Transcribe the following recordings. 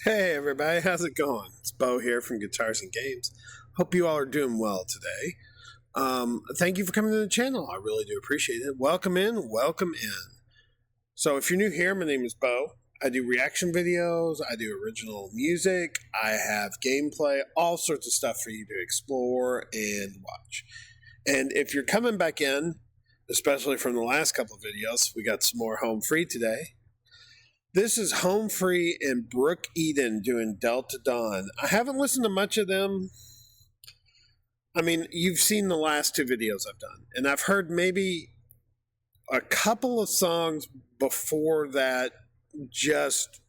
Hey everybody, how's it going? It's Bo here from Guitars&Games. Hope you all are doing well today. Thank you for coming to the channel. I really do appreciate it. Welcome in, welcome in. So if you're new here, my name is Bo. I do reaction videos, I do original music, I have gameplay, all sorts of stuff for you to explore and watch. And if you're coming back in, especially from the last couple of videos, we got some more home free today. This is Home Free and Brooke Eden doing Delta Dawn. I haven't listened to much of them. I mean, you've seen the last two videos I've done, and I've heard maybe a couple of songs before that just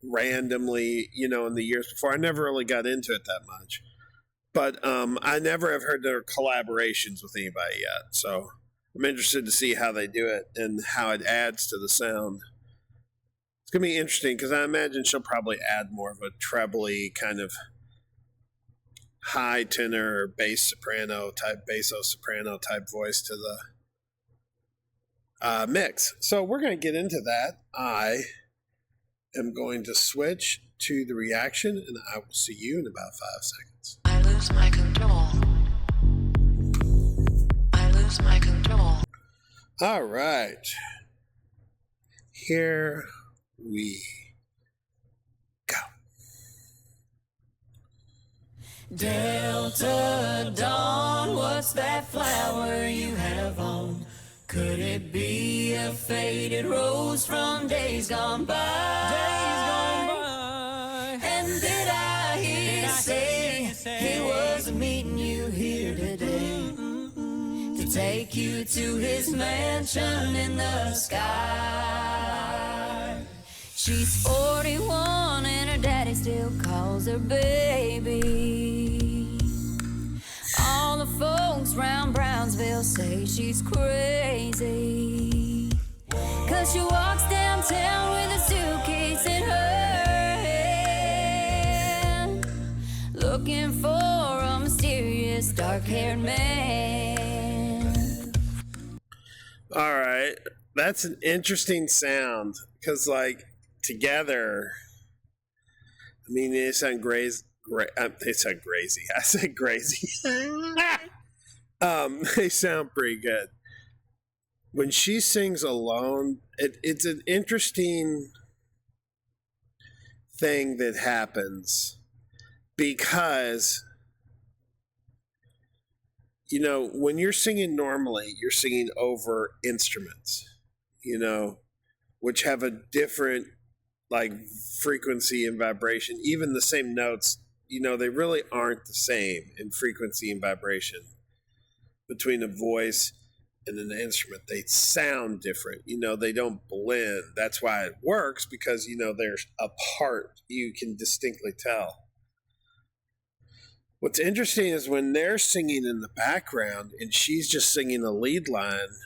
randomly, in the years before. I never really got into it that much. But I never have heard their collaborations with anybody yet, so I'm interested to see how they do it and how it adds to the sound. It's going to be interesting because I imagine she'll probably add more of a trebly kind of high tenor or basso soprano type voice to the mix. So we're going to get into that. I am going to switch to the reaction and I will see you in about 5 seconds. I lose my control. I lose my control. All right. Here we go. Delta Dawn, what's that flower you have on? Could it be a faded rose from days gone by? And did I hear you say he was meeting you here today to take you to his mansion in the sky? She's 41 and her daddy still calls her baby. All the folks round Brownsville say she's crazy, 'cause she walks downtown with a suitcase in her hand, looking for a mysterious dark-haired man. All right. That's an interesting sound because, together, I mean, they sound they sound crazy. I said crazy. They sound pretty good. When she sings alone, it's an interesting thing that happens because, when you're singing normally, you're singing over instruments, which have a different frequency and vibration. Even the same notes, they really aren't the same in frequency and vibration between a voice and an instrument. They sound different, they don't blend. That's why it works, because there's a part you can distinctly tell. What's interesting is when they're singing in the background and she's just singing a lead line,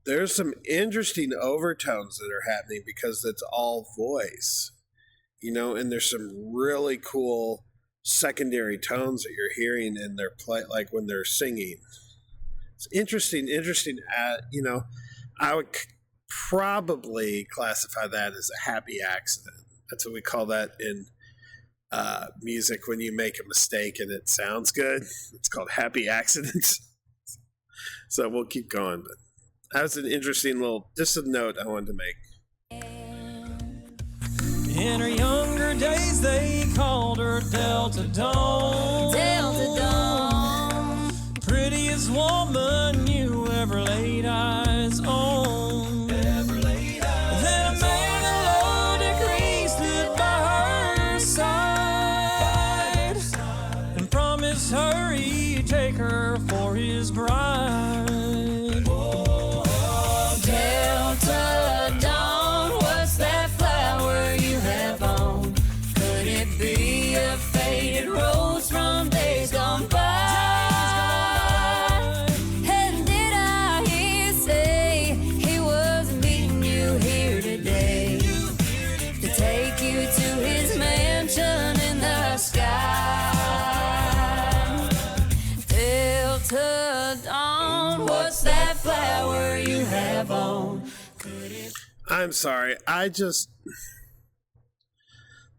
there's some interesting overtones that are happening because it's all voice, and there's some really cool secondary tones that you're hearing in their play, when they're singing. It's interesting. I would probably classify that as a happy accident. That's what we call that in music when you make a mistake and it sounds good. It's called happy accidents. So we'll keep going, but that was an interesting just a note I wanted to make. In her younger days, they called her Delta Dawn. Delta Dawn, Prettiest woman you ever laid eyes on. Then a man of low degree stood by her side and promised her he'd take her for his bride. Delta Dawn, what's that flower you have on? Could it be a faded rose from days gone by? And did I hear you say he was meeting you here today to take you to his mansion in the sky? Delta Dawn, what's that flower you have on? I'm sorry.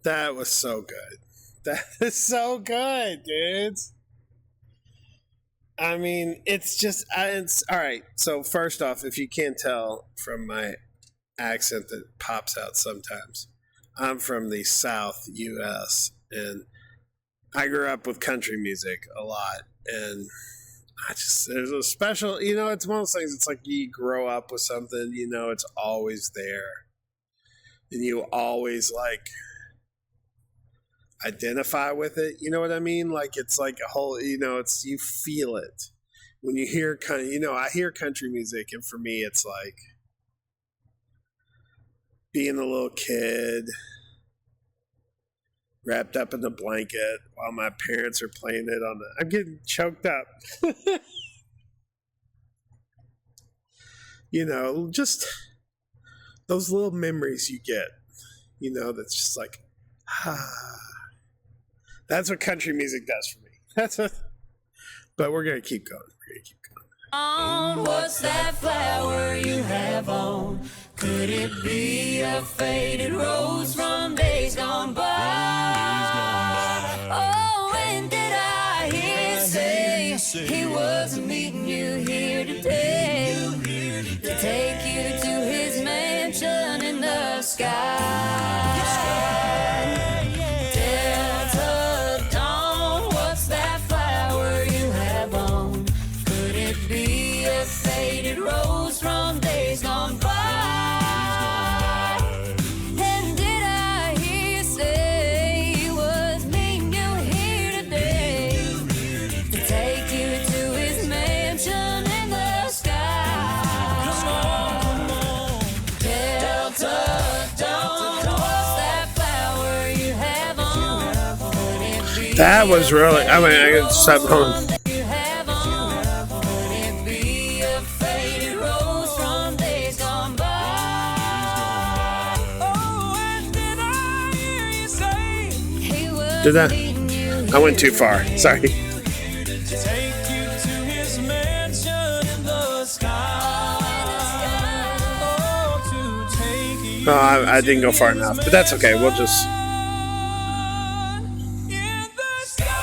That was so good. That is so good, dudes. I mean, it's all right. So first off, if you can't tell from my accent that pops out sometimes, I'm from the South U.S. and I grew up with country music a lot, and there's a special, it's one of those things. It's like you grow up with something, it's always there, and you always like identify with it. You know what I mean? Like it's like a whole, it's you feel it when you hear I hear country music, and for me, it's like being a little kid wrapped up in the blanket while my parents are playing it on the. I'm getting choked up. Just those little memories you get. That's just like, That's what country music does for me. But we're gonna keep going. On, what's that flower you have on? Could it be a faded rose from days gone by? Oh, and did I hear you say he was meeting you here today to take you to his mansion in the sky? Delta Dawn, what's that flower you have on? Could it be a faded rose from days gone by? And did I hear you say he was meeting you here today to take you to his mansion in the sky? Come on. Delta Dawn, what's that flower you have on? Could it be That was really. I mean, I could stop home. you have on? Could it be a faded rose from days gone by? Oh, and did I hear you say he was Did I? meeting you I went too far. Sorry. to take you to his mansion in the sky. Oh, to take you No, I didn't go far enough, but that's okay. We'll just. in the sky.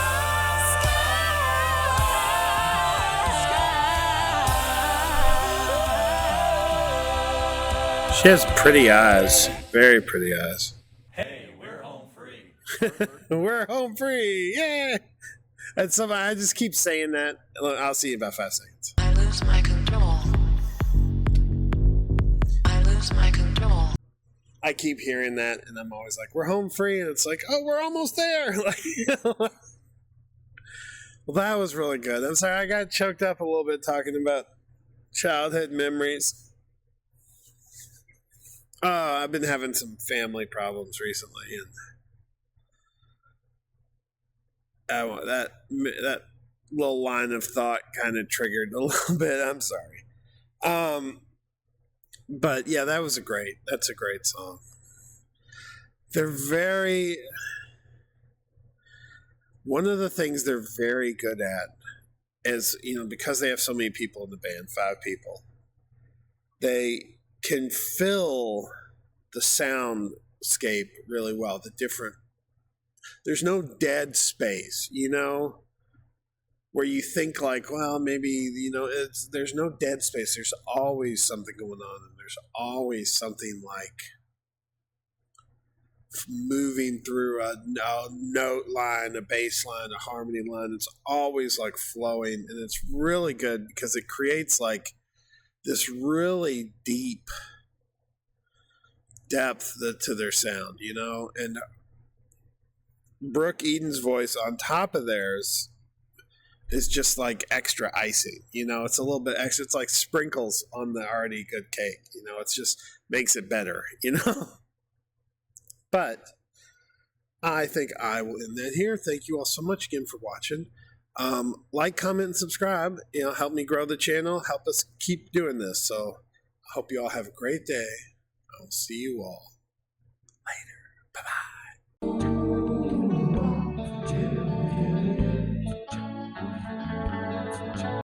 She has pretty eyes. Very pretty eyes. Hey, we're home free. We're home free. Yeah. And somebody, I just keep saying that. I'll see you in about 5 seconds. I lose my control. I lose my control. I keep hearing that, and I'm always like, "We're home free," and it's like, "Oh, we're almost there." Well, that was really good. I'm sorry, I got choked up a little bit talking about childhood memories. I've been having some family problems recently, and that little line of thought kind of triggered a little bit. I'm sorry. But yeah, that's a great song. One of the things they're very good at is, because they have so many people in the band, 5 people, they can fill the soundscape really well. There's no dead space, where you think like, well, maybe, there's no dead space. There's always something going on, and there's always something like moving through a note line, a bass line, a harmony line. It's always like flowing, and it's really good because it creates like this really deep depth to their sound, and Brooke Eden's voice on top of theirs is just like extra icing. It's a little bit extra. It's like sprinkles on the already good cake. It's just makes it better. But I think I will end that here. Thank you all so much again for watching. Like, comment, and subscribe. Help me grow the channel. Help us keep doing this. So I hope you all have a great day. I'll see you all later. Bye-bye.